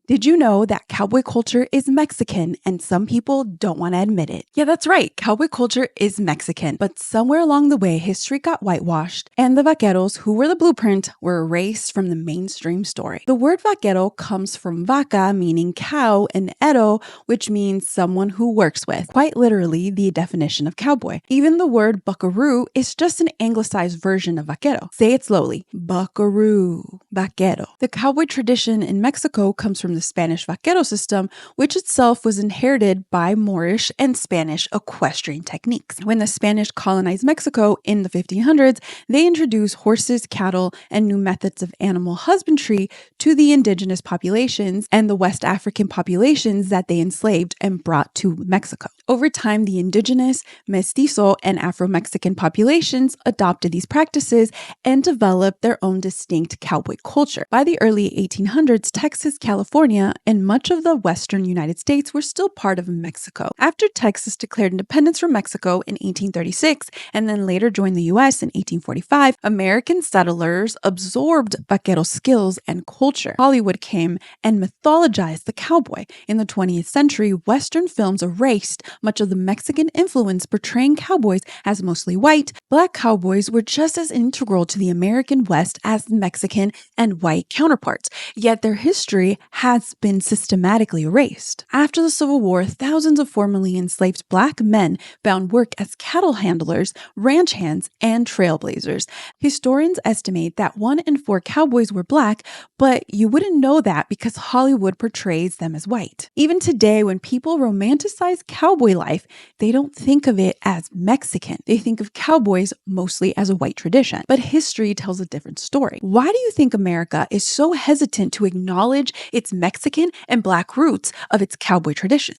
Did you know that cowboy culture is Mexican and some people don't want to admit it? Yeah, that's right. Cowboy culture is Mexican, but somewhere along the way, history got whitewashed and the vaqueros, who were the blueprint, were erased from the mainstream story. The word vaquero comes from vaca, meaning cow, and ero, which means someone who works with, quite literally the definition of cowboy. Even the word buckaroo is just an anglicized version of vaquero. Say it slowly. Buckaroo. Vaquero. The cowboy tradition in Mexico comes from the Spanish vaquero system, which itself was inherited by Moorish and Spanish equestrian techniques. When the Spanish colonized Mexico in the 1500s, they introduced horses, cattle, and new methods of animal husbandry to the indigenous populations and the West African populations that they enslaved and brought to Mexico. Over time, the indigenous, mestizo, and Afro-Mexican populations adopted these practices and developed their own distinct cowboy culture. By the early 1800s, Texas, California, and much of the western United States were still part of Mexico. After Texas declared independence from Mexico in 1836 and then later joined the U.S. in 1845, American settlers absorbed vaquero skills and culture. Hollywood came and mythologized the cowboy. In the 20th century, Western films erased much of the Mexican influence, portraying cowboys as mostly white. Black cowboys were just as integral to the American West as Mexican and white counterparts, yet their history has been systematically erased. After the Civil War, thousands of formerly enslaved Black men found work as cattle handlers, ranch hands, and trailblazers. Historians estimate that 1 in 4 cowboys were Black, but you wouldn't know that because Hollywood portrays them as white. Even today, when people romanticize cowboy life, they don't think of it as Mexican. They think of cowboys mostly as a white tradition. But history tells a different story. Why do you think America is so hesitant to acknowledge its Mexican and Black roots of its cowboy tradition?